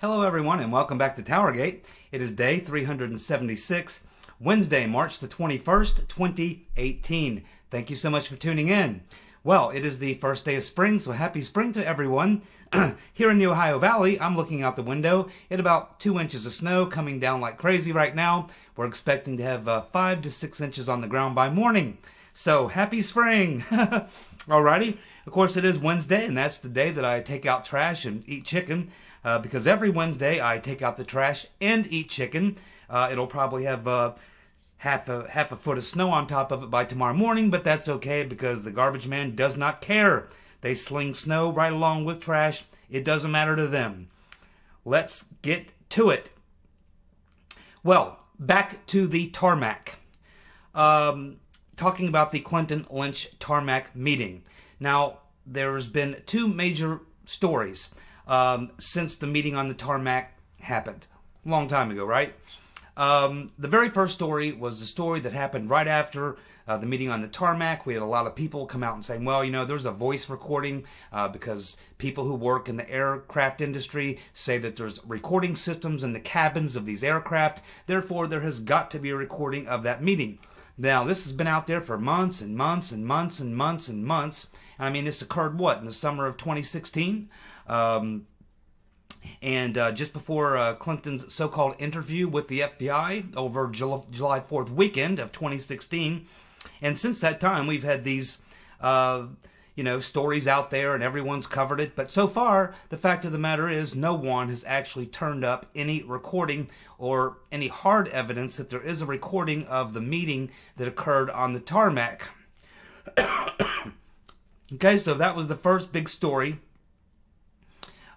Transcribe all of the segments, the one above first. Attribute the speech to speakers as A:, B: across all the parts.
A: Hello everyone and welcome back to TowerGate. It is day 376, Wednesday, March the 21st, 2018. Thank you so much for tuning in. Well, it is the first day of spring, so happy spring to everyone. Here in the Ohio Valley, I'm looking out the window at about 2 inches of snow coming down like crazy right now. We're expecting to have 5 to 6 inches on the ground by morning. So, happy spring! Alrighty. Of course, it is Wednesday, and that's the day that I take out trash and eat chicken. Because every Wednesday I take out the trash and eat chicken. It'll probably have half a foot of snow on top of it by tomorrow morning, but that's okay because the garbage man does not care. They sling snow right along with trash. It doesn't matter to them. Let's get to it. Well, back to the tarmac. Talking about the Clinton-Lynch tarmac meeting. Now, there's been two major stories since the meeting on the tarmac happened. A long time ago, right? The very first story was the story that happened right after the meeting on the tarmac. We had a lot of people come out and saying, well, you know, there's a voice recording because people who work in the aircraft industry say that there's recording systems in the cabins of these aircraft. Therefore, there has got to be a recording of that meeting. Now, this has been out there for months and months and months and months and months. I mean, this occurred, what, in the summer of 2016? Just before Clinton's so-called interview with the FBI over July 4th weekend of 2016. And since that time, we've had these, stories out there and everyone's covered it. But so far, the fact of the matter is no one has actually turned up any recording or any hard evidence that there is a recording of the meeting that occurred on the tarmac. Okay, so that was the first big story.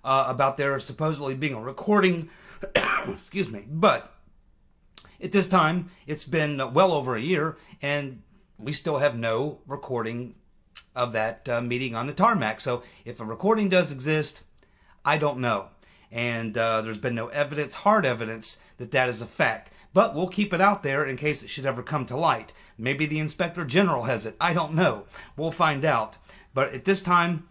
A: About there supposedly being a recording, excuse me, but at this time, it's been well over a year, and we still have no recording of that meeting on the tarmac. So if a recording does exist, I don't know. And there's been no evidence, hard evidence, that that is a fact. But we'll keep it out there in case it should ever come to light. Maybe the Inspector General has it. I don't know. We'll find out. But at this time,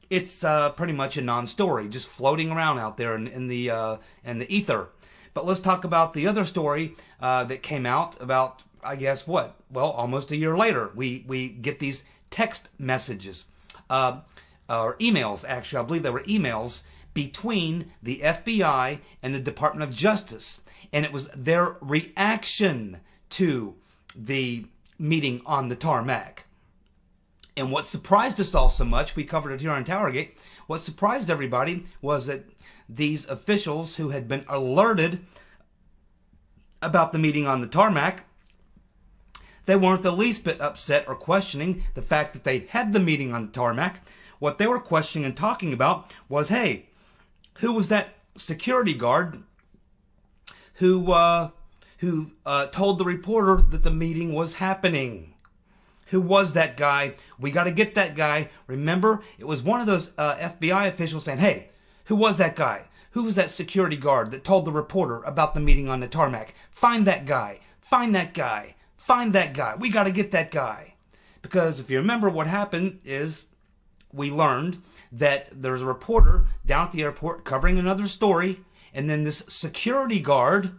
A: it's pretty much a non-story, just floating around out there in the ether. But let's talk about the other story that came out about, I guess, what? Well, almost a year later. We get these text messages, or emails, actually. I believe they were emails between the FBI and the Department of Justice. And it was their reaction to the meeting on the tarmac. And what surprised us all so much, we covered it here on TowerGate, what surprised everybody was that these officials who had been alerted about the meeting on the tarmac, they weren't the least bit upset or questioning the fact that they had the meeting on the tarmac. What they were questioning and talking about was, hey, who was that security guard who told the reporter that the meeting was happening? Who was that guy? We got to get that guy. Remember, it was one of those FBI officials saying, hey, who was that guy? Who was that security guard that told the reporter about the meeting on the tarmac? Find that guy. Find that guy. Find that guy. We got to get that guy. Because if you remember, what happened is we learned that there's a reporter down at the airport covering another story, and then this security guard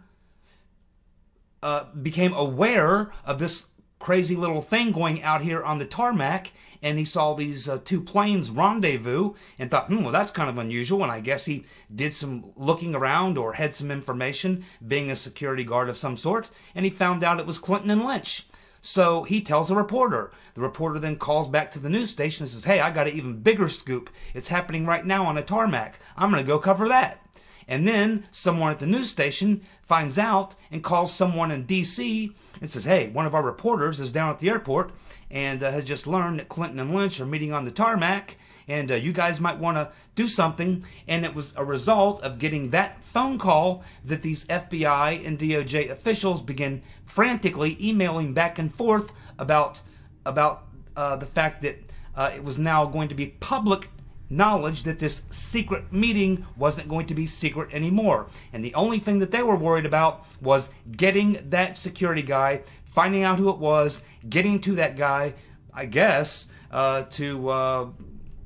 A: became aware of this crazy little thing going out here on the tarmac, and he saw these two planes rendezvous and thought, well, that's kind of unusual, and I guess he did some looking around or had some information, being a security guard of some sort, and he found out it was Clinton-Lynch. So he tells a reporter. The reporter then calls back to the news station and says, hey, I got an even bigger scoop. It's happening right now on a tarmac. I'm going to go cover that. And then someone at the news station finds out and calls someone in D.C. and says, hey, one of our reporters is down at the airport and has just learned that Clinton and Lynch are meeting on the tarmac, and you guys might want to do something. And it was a result of getting that phone call that these FBI and DOJ officials began frantically emailing back and forth about the fact that it was now going to be public knowledge that this secret meeting wasn't going to be secret anymore. And the only thing that they were worried about was getting that security guy, finding out who it was, getting to that guy, I guess, to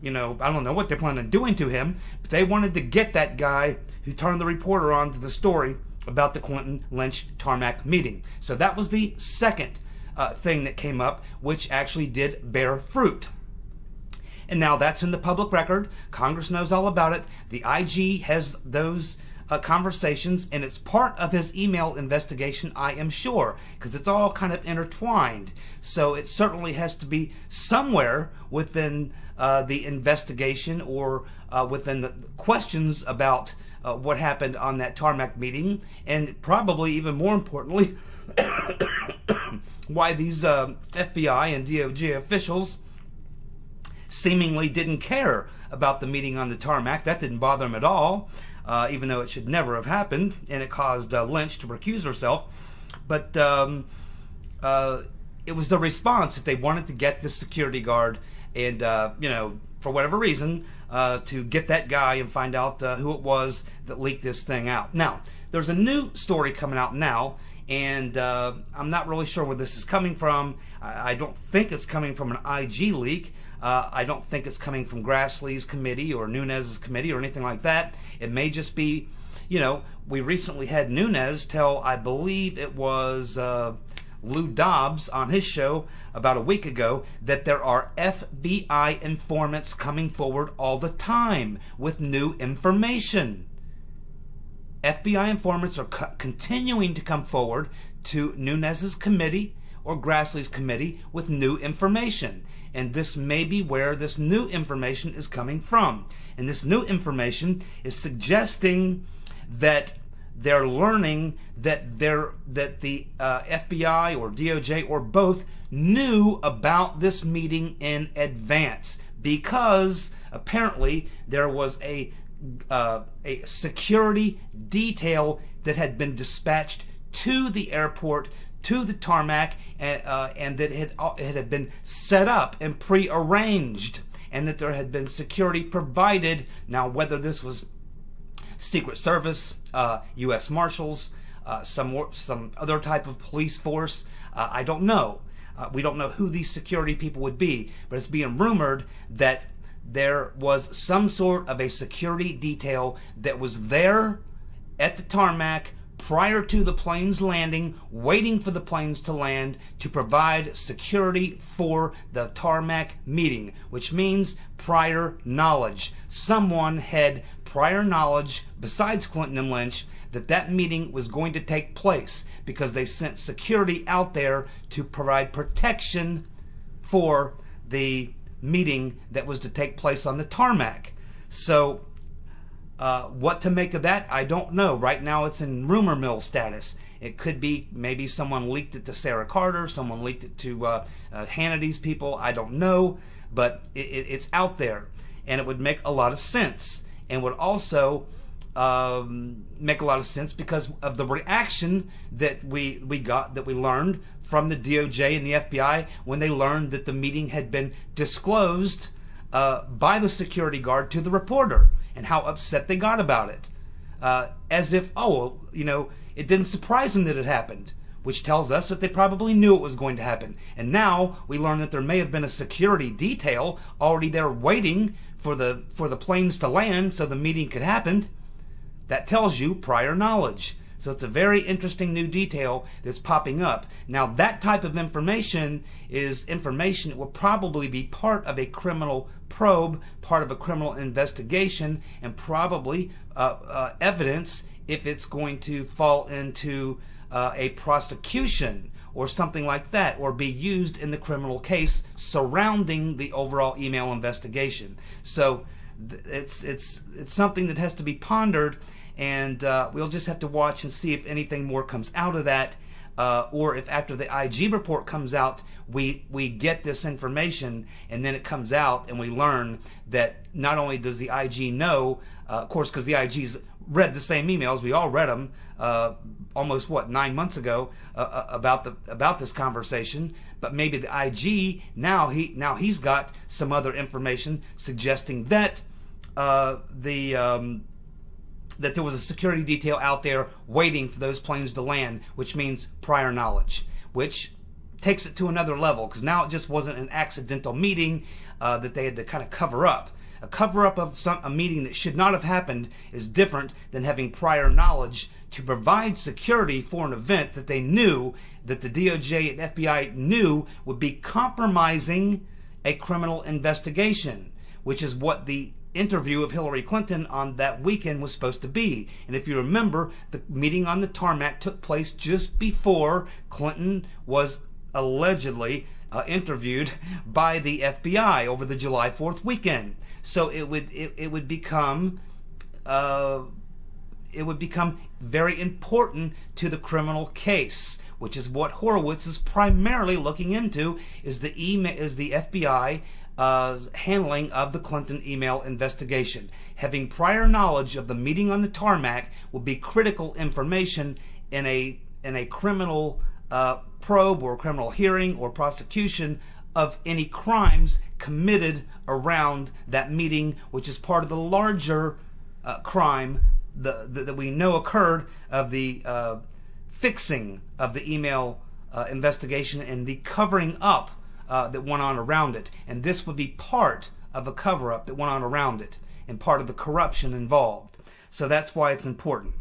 A: I don't know what they're planning on doing to him, but they wanted to get that guy who turned the reporter on to the story about the Clinton-Lynch tarmac meeting. So that was the second thing that came up, which actually did bear fruit. And now that's in the public record. Congress knows all about it. The IG has those conversations, and it's part of his email investigation, I am sure, because it's all kind of intertwined. So it certainly has to be somewhere within the investigation or within the questions about what happened on that tarmac meeting, and probably even more importantly, why these FBI and DOJ officials seemingly didn't care about the meeting on the tarmac. That didn't bother them at all, even though it should never have happened, and it caused Lynch to recuse herself. But it was the response that they wanted to get the security guard and, for whatever reason, to get that guy and find out who it was that leaked this thing out. Now, there's a new story coming out now, and I'm not really sure where this is coming from. I don't think it's coming from an IG leak. I don't think it's coming from Grassley's committee or Nunes's committee or anything like that. It may just be, we recently had Nunes tell, I believe it was Lou Dobbs on his show about a week ago, that there are FBI informants coming forward all the time with new information. FBI informants are continuing to come forward to Nunes's committee or Grassley's committee with new information. And this may be where this new information is coming from. And this new information is suggesting that they're learning that the FBI or DOJ or both knew about this meeting in advance, because apparently there was a security detail that had been dispatched to the airport, to the tarmac, and that it had been set up and pre-arranged, and that there had been security provided. Now, whether this was Secret Service, U.S. Marshals, some other type of police force, I don't know. We don't know who these security people would be, but it's being rumored that there was some sort of a security detail that was there at the tarmac prior to the planes landing, waiting for the planes to land to provide security for the tarmac meeting, which means prior knowledge. Someone had prior knowledge, besides Clinton and Lynch, that that meeting was going to take place, because they sent security out there to provide protection for the meeting that was to take place on the tarmac. So what to make of that, I don't know. Right now it's in rumor mill status. It could be maybe someone leaked it to Sarah Carter, someone leaked it to Hannity's people, I don't know, but it's out there, and it would make a lot of sense, and would also make a lot of sense because of the reaction that we learned from the DOJ and the FBI when they learned that the meeting had been disclosed by the security guard to the reporter, and how upset they got about it. As if, it didn't surprise them that it happened, which tells us that they probably knew it was going to happen. And now we learn that there may have been a security detail already there waiting for the planes to land so the meeting could happen. That tells you prior knowledge. So it's a very interesting new detail that's popping up. Now, that type of information is information that will probably be part of a criminal probe, part of a criminal investigation, and probably evidence if it's going to fall into a prosecution or something like that, or be used in the criminal case surrounding the overall email investigation. So it's something that has to be pondered, and we'll just have to watch and see if anything more comes out of that, or if after the IG report comes out, we get this information, and then it comes out and we learn that not only does the IG know, of course, because the IG's read the same emails, we all read them almost 9 months ago about this conversation, but maybe the IG now he's got some other information suggesting that that there was a security detail out there waiting for those planes to land, which means prior knowledge, which takes it to another level, because now it just wasn't an accidental meeting that they had to kind of cover up. A cover-up of a meeting that should not have happened is different than having prior knowledge to provide security for an event that they knew, that the DOJ and FBI knew would be compromising a criminal investigation, which is what the interview of Hillary Clinton on that weekend was supposed to be. And if you remember, the meeting on the tarmac took place just before Clinton was allegedly interviewed by the FBI over the July 4th weekend. So it would become very important to the criminal case, which is what Horowitz is primarily looking into, is the FBI handling of the Clinton email investigation. Having prior knowledge of the meeting on the tarmac will be critical information in a criminal probe or criminal hearing or prosecution of any crimes committed around that meeting, which is part of the larger crime that we know occurred of the fixing of the email investigation and the covering up that went on around it. And this would be part of a cover-up that went on around it and part of the corruption involved. So that's why it's important.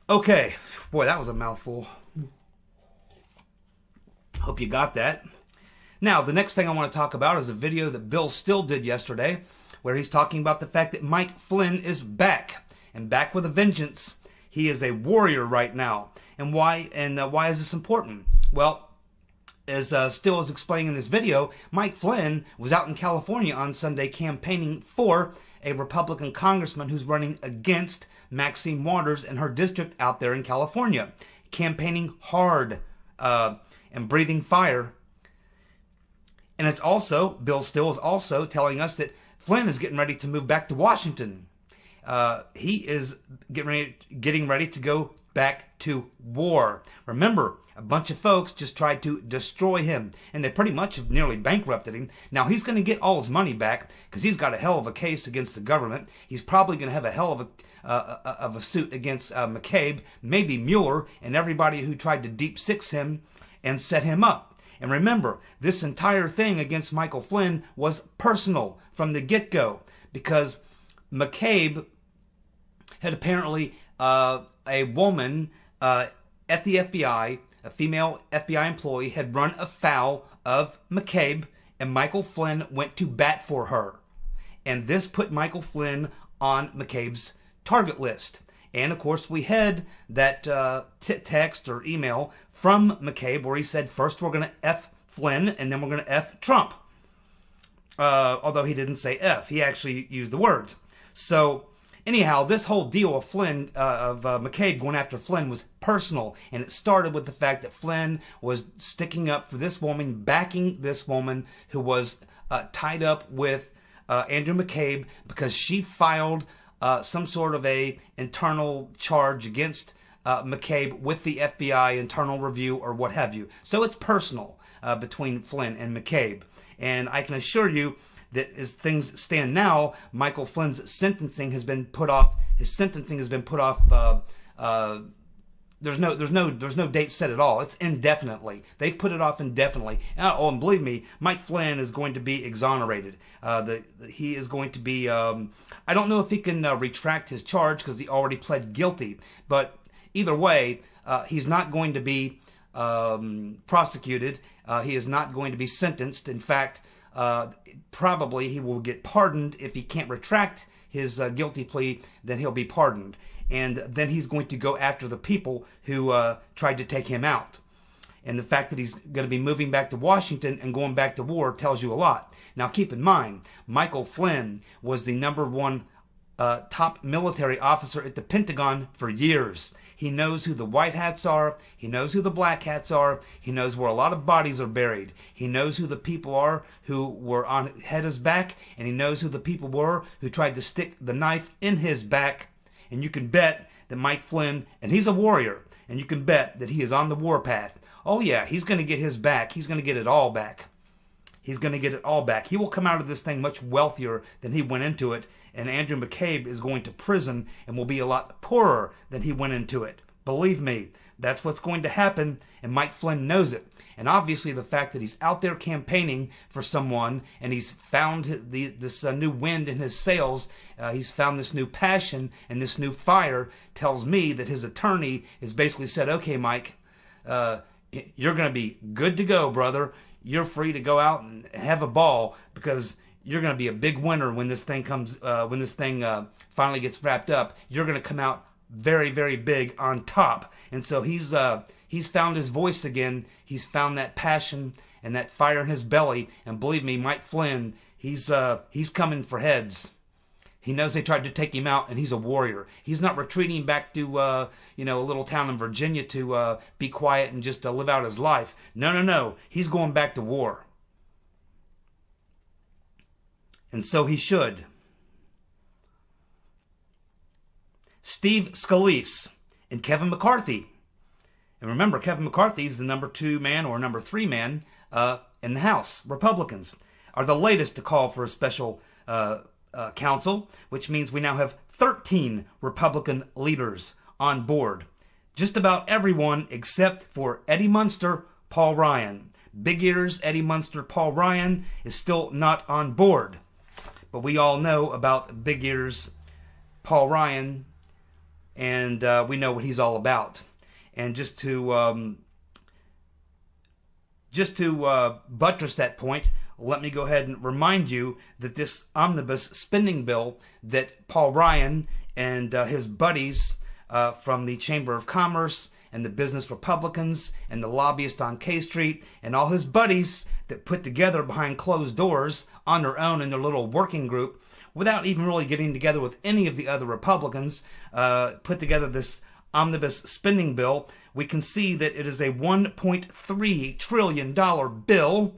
A: Okay, boy, that was a mouthful. Hope you got that. Now, the next thing I want to talk about is a video that Bill Still did yesterday, where he's talking about the fact that Mike Flynn is back, and back with a vengeance. He is a warrior right now. And why is this important? Well, as Still is explaining in this video, Mike Flynn was out in California on Sunday campaigning for a Republican congressman who's running against Maxine Waters in her district out there in California, campaigning hard and breathing fire. And it's also, Bill Still is also telling us that Flynn is getting ready to move back to Washington. He is getting ready to go back to war. Remember, a bunch of folks just tried to destroy him, and they pretty much have nearly bankrupted him. Now, he's going to get all his money back because he's got a hell of a case against the government. He's probably going to have a hell of a suit against McCabe, maybe Mueller, and everybody who tried to deep six him and set him up. And remember, this entire thing against Michael Flynn was personal from the get-go, because McCabe had apparently a woman at the FBI, a female FBI employee, had run afoul of McCabe, and Michael Flynn went to bat for her. And this put Michael Flynn on McCabe's target list. And, of course, we had that text or email from McCabe where he said, first we're going to F Flynn, and then we're going to F Trump. Although he didn't say F. He actually used the words. So, anyhow, this whole deal of McCabe going after Flynn was personal. And it started with the fact that Flynn was sticking up for this woman, backing this woman who was tied up with Andrew McCabe because she filed some sort of a internal charge against McCabe with the FBI internal review or what have you. So it's personal between Flynn and McCabe. And I can assure you that as things stand now, Michael Flynn's sentencing has been put off. His sentencing has been put off. There's no date set at all. It's indefinitely. They've put it off indefinitely. And believe me, Mike Flynn is going to be exonerated. He is going to be. I don't know if he can retract his charge because he already pled guilty. But either way, he's not going to be prosecuted. He is not going to be sentenced. In fact, probably he will get pardoned. If he can't retract his guilty plea, then he'll be pardoned. And then he's going to go after the people who tried to take him out. And the fact that he's going to be moving back to Washington and going back to war tells you a lot. Now keep in mind, Michael Flynn was the #1 top military officer at the Pentagon for years. He knows who the white hats are. He knows who the black hats are. He knows where a lot of bodies are buried. He knows who the people are who were had his back. And he knows who the people were who tried to stick the knife in his back. And you can bet that Mike Flynn, and he's a warrior, and you can bet that he is on the warpath. Oh yeah, he's going to get his back. He's going to get it all back. He's going to get it all back. He will come out of this thing much wealthier than he went into it. And Andrew McCabe is going to prison and will be a lot poorer than he went into it. Believe me, that's what's going to happen, and Mike Flynn knows it. And obviously the fact that he's out there campaigning for someone and he's found this new wind in his sails, he's found this new passion and this new fire, tells me that his attorney has basically said, okay, Mike, you're going to be good to go, brother. You're free to go out and have a ball because you're going to be a big winner when this thing finally gets wrapped up. You're going to come out very, very big on top. And so he's found his voice again. He's found that passion and that fire in his belly. And believe me, Mike Flynn, he's coming for heads. He knows they tried to take him out, and he's a warrior. He's not retreating back to a little town in Virginia to be quiet and just live out his life. No. He's going back to war. And so he should. Steve Scalise and Kevin McCarthy. And remember, Kevin McCarthy is the number 2 man or number 3 man in the House. Republicans are the latest to call for a special counsel, which means we now have 13 Republican leaders on board. Just about everyone except for Eddie Munster, Paul Ryan. Big ears, Eddie Munster, Paul Ryan is still not on board. But we all know about big ears, Paul Ryan, and we know what he's all about. And just to buttress that point, let me go ahead and remind you that this omnibus spending bill that Paul Ryan and his buddies from the Chamber of Commerce and the business Republicans and the lobbyists on K Street and all his buddies that put together behind closed doors on their own in their little working group without even really getting together with any of the other Republicans, put together this omnibus spending bill. We can see that it is a $1.3 trillion bill,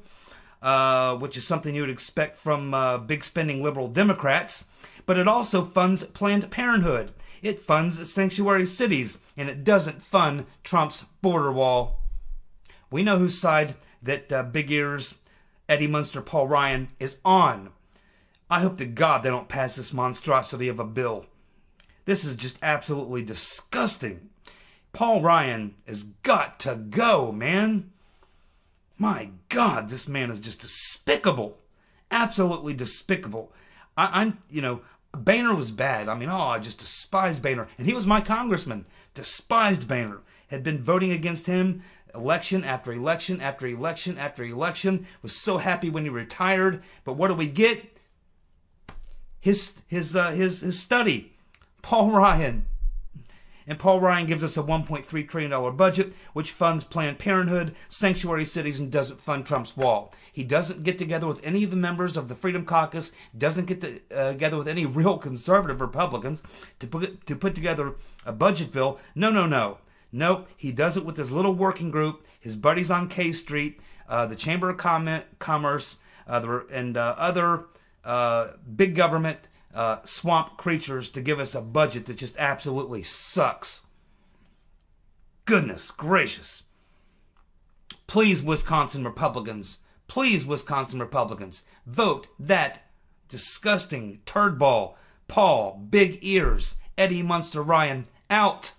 A: which is something you would expect from big spending liberal Democrats. But it also funds Planned Parenthood. It funds sanctuary cities, and it doesn't fund Trump's border wall. We know whose side that big ears, Eddie Munster, Paul Ryan is on. I hope to God they don't pass this monstrosity of a bill. This is just absolutely disgusting. Paul Ryan has got to go, man. My God, this man is just despicable. Absolutely despicable. Boehner was bad. I just despised Boehner. And he was my congressman. Despised Boehner. Had been voting against him election after election after election after election. Was so happy when he retired. But what do we get? His study. Paul Ryan. And Paul Ryan gives us a $1.3 trillion budget, which funds Planned Parenthood, sanctuary cities, and doesn't fund Trump's wall. He doesn't get together with any of the members of the Freedom Caucus, doesn't get together with any real conservative Republicans to put together a budget bill. No. Nope, he does it with his little working group, his buddies on K Street, the Chamber of Commerce, and other big government swamp creatures to give us a budget that just absolutely sucks. Goodness gracious. Please, Wisconsin Republicans, vote that disgusting turd ball, Paul, Big Ears, Eddie Munster Ryan out.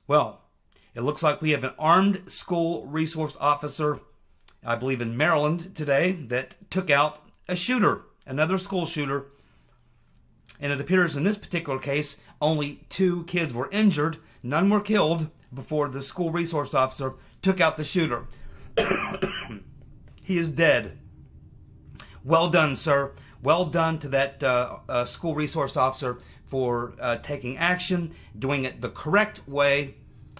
A: Well, it looks like we have an armed school resource officer, I believe in Maryland today, that took out a shooter, another school shooter. And it appears in this particular case, only 2 kids were injured. None were killed before the school resource officer took out the shooter. He is dead. Well done, sir. Well done to that school resource officer for taking action, doing it the correct way,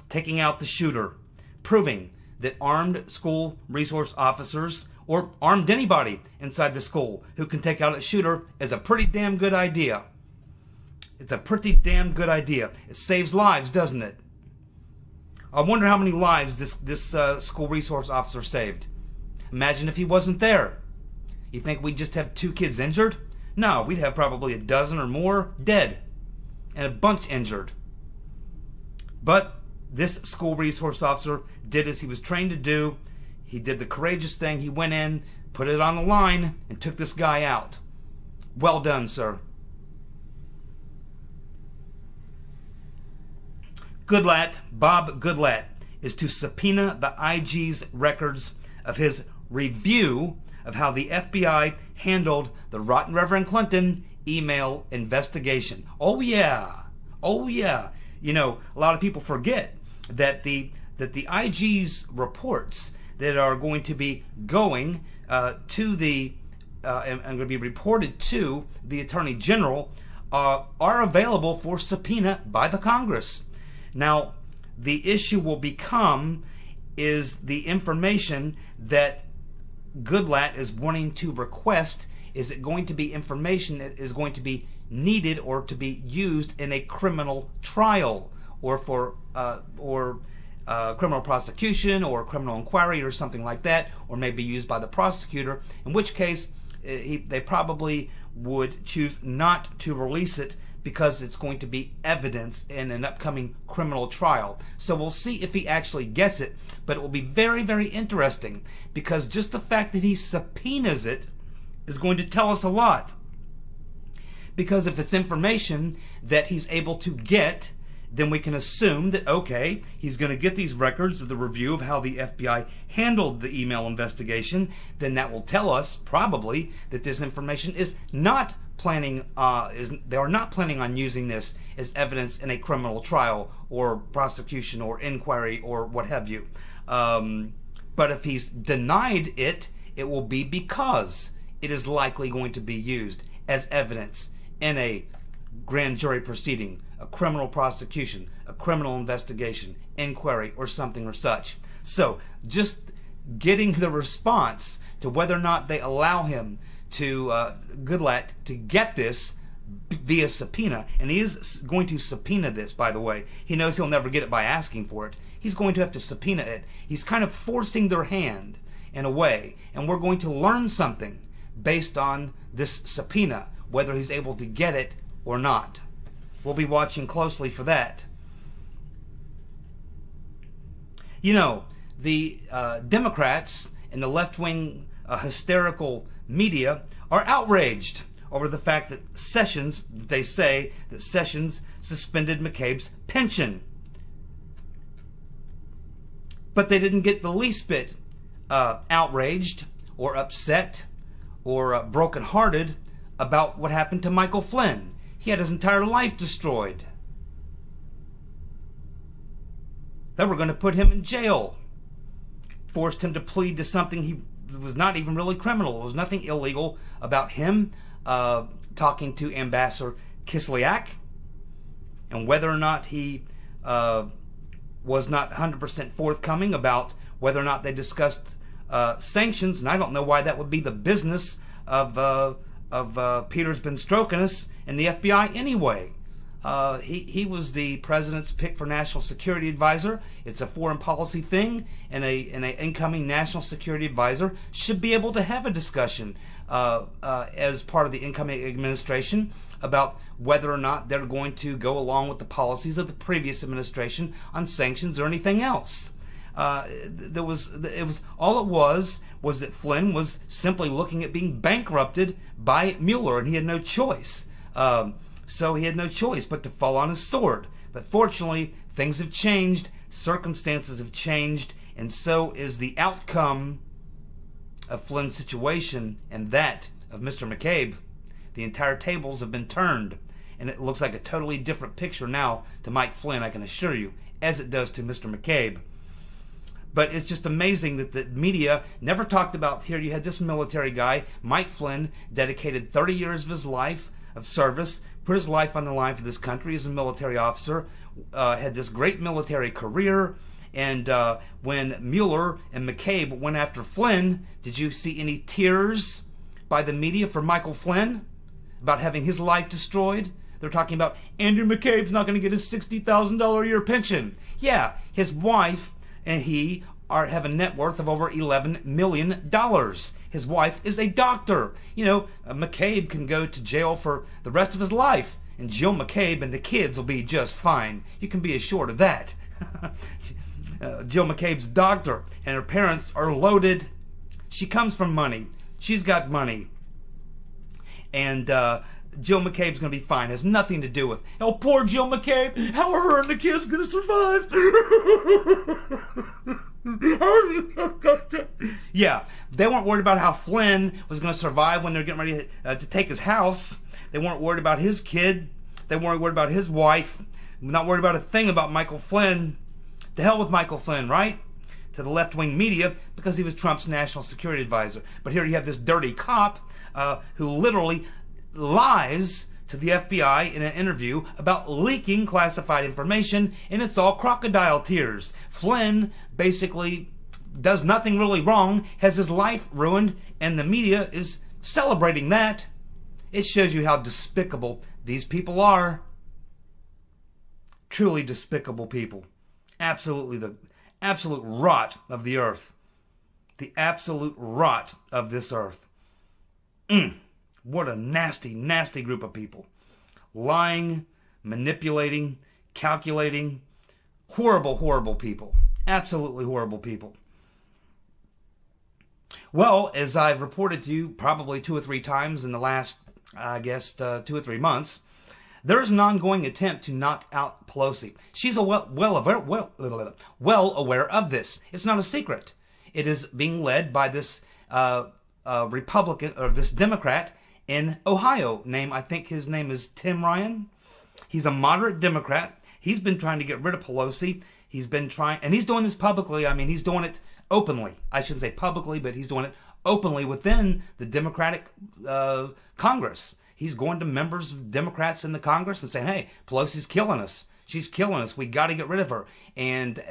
A: taking out the shooter, proving that armed school resource officers, or armed anybody inside the school who can take out a shooter, is a pretty damn good idea. It's a pretty damn good idea. It saves lives, doesn't it? I wonder how many lives this school resource officer saved. Imagine if he wasn't there. You think we'd just have 2 kids injured? No, we'd have probably a dozen or more dead, and a bunch injured. But this school resource officer did as he was trained to do. He did the courageous thing. He went in, put it on the line, and took this guy out. Well done, sir. Goodlatte, Bob Goodlatte, is to subpoena the IG's records of his review of how the FBI handled the rotten Reverend Clinton email investigation. Oh yeah. Oh yeah. You know, a lot of people forget that the IG's reports that are going to be going to the and going to be reported to the Attorney General are available for subpoena by the Congress. Now, the issue will become is the information that Goodlatte is wanting to request. Is it going to be information that is going to be needed or to be used in a criminal trial or for criminal prosecution or criminal inquiry or something like that, or maybe used by the prosecutor, in which case they probably would choose not to release it because it's going to be evidence in an upcoming criminal trial. So we'll see if he actually gets it, but it will be very, very interesting because just the fact that he subpoenas it is going to tell us a lot. Because if it's information that he's able to get, then we can assume that, okay, he's going to get these records of the review of how the FBI handled the email investigation. Then that will tell us probably that this information is not planning, they are not planning on using this as evidence in a criminal trial or prosecution or inquiry or what have you. But if he's denied it, it will be because it is likely going to be used as evidence in a grand jury proceeding, a criminal prosecution, a criminal investigation, inquiry, or something or such. So just getting the response to whether or not they allow him to Goodlatte to get this via subpoena, and he is going to subpoena this, by the way. He knows he'll never get it by asking for it. He's going to have to subpoena it. He's kind of forcing their hand in a way, and we're going to learn something based on this subpoena, whether he's able to get it or not. We'll be watching closely for that. You know, the Democrats and the left-wing hysterical media are outraged over the fact that Sessions, they say that Sessions suspended McCabe's pension. But they didn't get the least bit outraged or upset or brokenhearted about what happened to Michael Flynn. He had his entire life destroyed. They were going to put him in jail. Forced him to plead to something he was not even really criminal. There was nothing illegal about him talking to Ambassador Kislyak, and whether or not he was not 100% forthcoming about whether or not they discussed sanctions, and I don't know why that would be the business of Peter's been stroking us and the FBI anyway. He was the president's pick for national security advisor. It's a foreign policy thing, and an incoming national security advisor should be able to have a discussion as part of the incoming administration about whether or not they're going to go along with the policies of the previous administration on sanctions or anything else. All it was that Flynn was simply looking at being bankrupted by Mueller, and he had no choice. So he had no choice but to fall on his sword. But fortunately, things have changed, circumstances have changed, and so is the outcome of Flynn's situation and that of Mr. McCabe. The entire tables have been turned, and it looks like a totally different picture now to Mike Flynn, I can assure you, as it does to Mr. McCabe. But it's just amazing that the media never talked about, here you had this military guy, Mike Flynn, dedicated 30 years of his life of service, put his life on the line for this country as a military officer, had this great military career, and when Mueller and McCabe went after Flynn, did you see any tears by the media for Michael Flynn about having his life destroyed? They're talking about Andrew McCabe's not going to get his $60,000 a year pension. Yeah, his wife and he have a net worth of over $11 million. His wife is a doctor. You know, McCabe can go to jail for the rest of his life, and Jill McCabe and the kids will be just fine. You can be assured of that. Jill McCabe's a doctor, and her parents are loaded. She comes from money. She's got money. and Jill McCabe's going to be fine. It has nothing to do with, oh, poor Jill McCabe. How are her and the kids going to survive? Yeah, they weren't worried about how Flynn was going to survive when they're getting ready to take his house. They weren't worried about his kid. They weren't worried about his wife. Not worried about a thing about Michael Flynn. To hell with Michael Flynn, right? To the left-wing media, because he was Trump's national security advisor. But here you have this dirty cop who literally lies to the FBI in an interview about leaking classified information, and it's all crocodile tears. Flynn basically does nothing really wrong, has his life ruined, and the media is celebrating that. It shows you how despicable these people are. Truly despicable people. Absolutely the absolute rot of the earth. The absolute rot of this earth. What a nasty, nasty group of people. Lying, manipulating, calculating. Horrible, horrible people. Absolutely horrible people. Well, as I've reported to you probably 2 or 3 times in the last, 2 or 3 months, there's an ongoing attempt to knock out Pelosi. She's well aware of this. It's not a secret. It is being led by this Republican, or this Democrat in Ohio. I think his name is Tim Ryan. He's a moderate Democrat. He's been trying to get rid of Pelosi. He's been trying, and he's doing this publicly. I mean, he's doing it openly. I shouldn't say publicly, but he's doing it openly within the Democratic Congress. He's going to members of Democrats in the Congress and saying, hey, Pelosi's killing us. She's killing us. We got to get rid of her. And,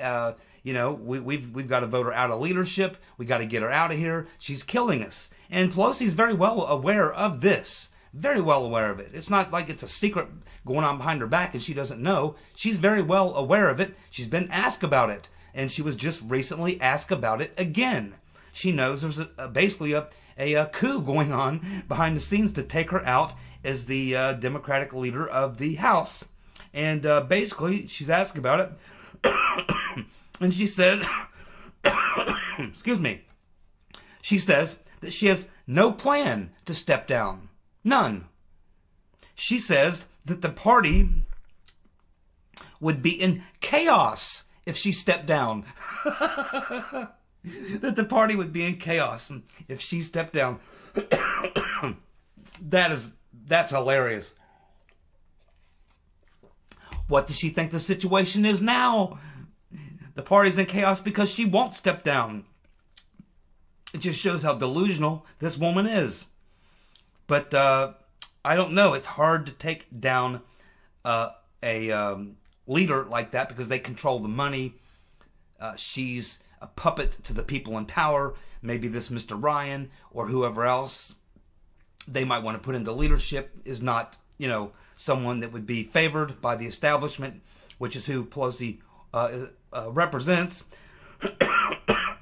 A: we've got to vote her out of leadership. We got to get her out of here. She's killing us. And Pelosi's very well aware of this. Very well aware of it. It's not like it's a secret going on behind her back and she doesn't know. She's very well aware of it. She's been asked about it. And she was just recently asked about it again. She knows there's basically a coup going on behind the scenes to take her out as the Democratic leader of the House. And basically, she's asked about it. And she says, excuse me, she says that she has no plan to step down. None. She says that the party would be in chaos if she stepped down. That the party would be in chaos if she stepped down. That's hilarious. What does she think the situation is now? The party's in chaos because she won't step down. It just shows how delusional this woman is. But I don't know. It's hard to take down a leader like that because they control the money. She's a puppet to the people in power. Maybe this Mr. Ryan or whoever else they might want to put into leadership is not, someone that would be favored by the establishment, which is who Pelosi represents.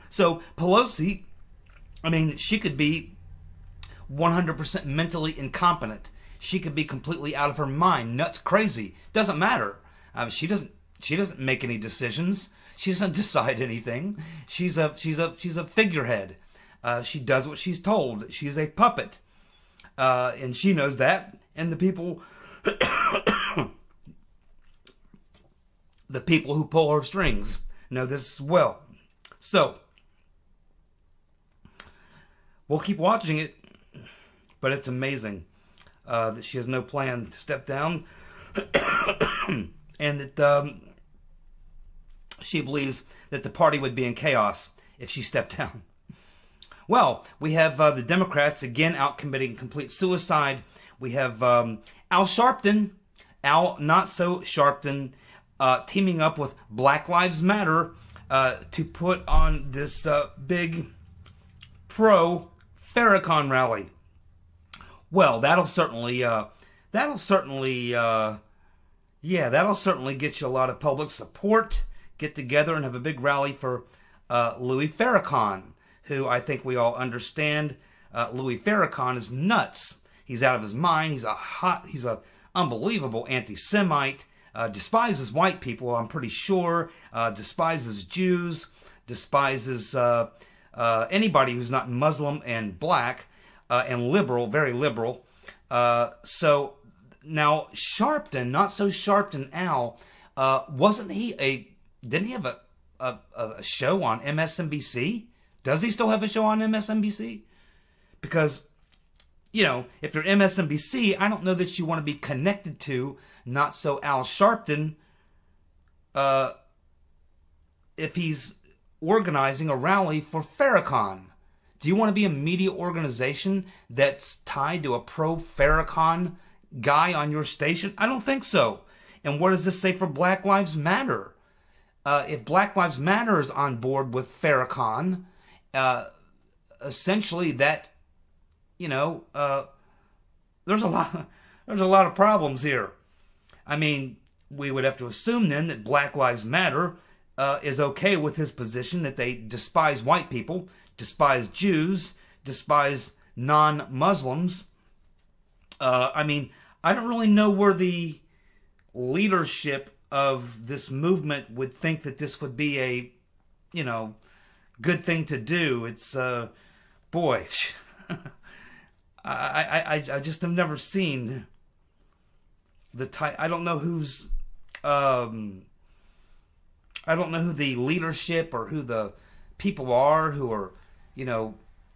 A: So Pelosi, she could be 100% mentally incompetent. She could be completely out of her mind, nuts, crazy. Doesn't matter. She doesn't make any decisions. She doesn't decide anything. She's a figurehead. She does what she's told. She's a puppet, and she knows that. And the people, the people who pull her strings know this as well. So we'll keep watching it, but it's amazing that she has no plan to step down, and that she believes that the party would be in chaos if she stepped down. Well, we have the Democrats again out committing complete suicide. We have Al Sharpton, Al Not So Sharpton, teaming up with Black Lives Matter to put on this big pro-Farrakhan rally. Well, that'll certainly get you a lot of public support. Get together and have a big rally for Louis Farrakhan, who I think we all understand. Louis Farrakhan is nuts. He's out of his mind. He's a unbelievable anti-Semite. Despises white people, I'm pretty sure. Despises Jews. Despises anybody who's not Muslim and black and liberal, very liberal. So now Sharpton, not so Sharpton Al, didn't he have a show on MSNBC? Does he still have a show on MSNBC? Because, if you're MSNBC, I don't know that you want to be connected to not so Al Sharpton if he's organizing a rally for Farrakhan. Do you want to be a media organization that's tied to a pro-Farrakhan guy on your station? I don't think so. And what does this say for Black Lives Matter? If Black Lives Matter is on board with Farrakhan, essentially that, there's a lot of problems here. I mean, we would have to assume then that Black Lives Matter is okay with his position that they despise white people, despise Jews, despise non-Muslims. I don't really know where the leadership of this movement would think that this would be a, good thing to do. It's, boy, I just have never seen the type. I don't know who the leadership or who the people are who are,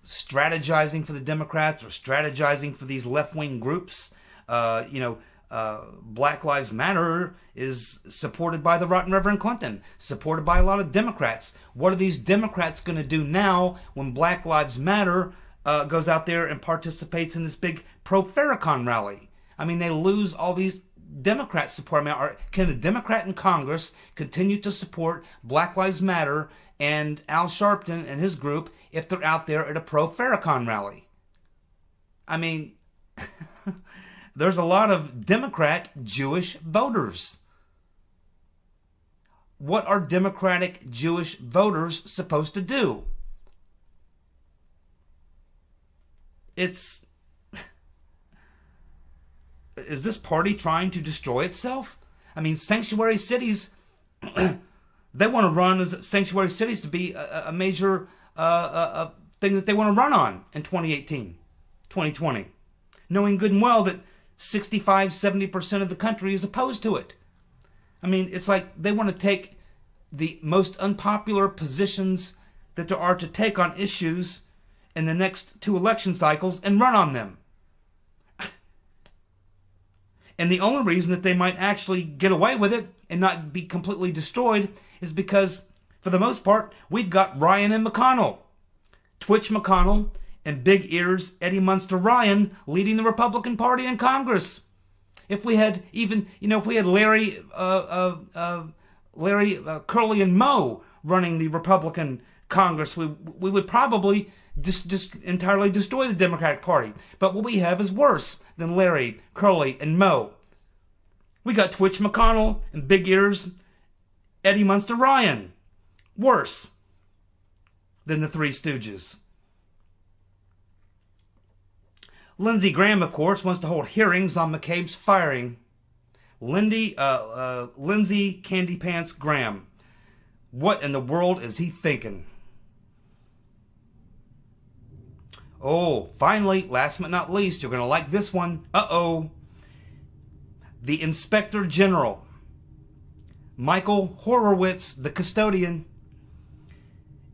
A: strategizing for the Democrats or strategizing for these left-wing groups. Black Lives Matter is supported by the Right Reverend Clinton, supported by a lot of Democrats. What are these Democrats going to do now when Black Lives Matter goes out there and participates in this big pro-Farrakhan rally? I mean, they lose all these Democrat support. Can a Democrat in Congress continue to support Black Lives Matter and Al Sharpton and his group if they're out there at a pro-Farrakhan rally? I mean, there's a lot of Democrat Jewish voters. What are Democratic Jewish voters supposed to do? Is this party trying to destroy itself? I mean, sanctuary cities, they want to run as sanctuary cities to be a major thing that they want to run on in 2018, 2020, knowing good and well that 65-70% of the country is opposed to it. I mean, it's like they want to take the most unpopular positions that there are to take on issues in the next 2 election cycles and run on them. And the only reason that they might actually get away with it and not be completely destroyed is because, for the most part, we've got Ryan and McConnell. Twitch McConnell and Big Ears Eddie Munster Ryan leading the Republican Party in Congress. If we had Larry Curly and Moe running the Republican Congress, we would probably just entirely destroy the Democratic Party. But what we have is worse than Larry, Curly, and Moe. We got Twitch McConnell and Big Ears Eddie Munster Ryan. Worse than the Three Stooges. Lindsey Graham, of course, wants to hold hearings on McCabe's firing. Lindsey Candy Pants Graham. What in the world is he thinking? Oh, finally, last but not least, you're going to like this one. Uh-oh. The Inspector General, Michael Horowitz, the custodian,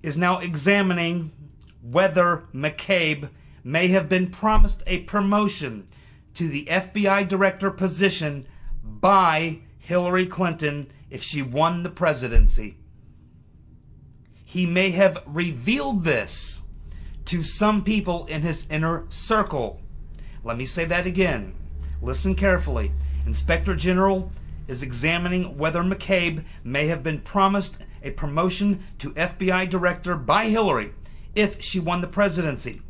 A: is now examining whether McCabe may have been promised a promotion to the FBI director position by Hillary Clinton if she won the presidency. He may have revealed this to some people in his inner circle. Let me say that again. Listen carefully. Inspector General is examining whether McCabe may have been promised a promotion to FBI director by Hillary if she won the presidency.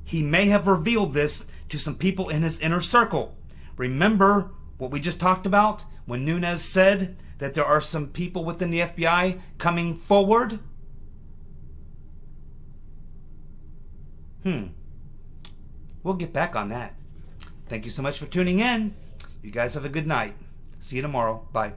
A: He may have revealed this to some people in his inner circle. Remember what we just talked about when Nunes said that there are some people within the FBI coming forward? We'll get back on that. Thank you so much for tuning in. You guys have a good night. See you tomorrow. Bye.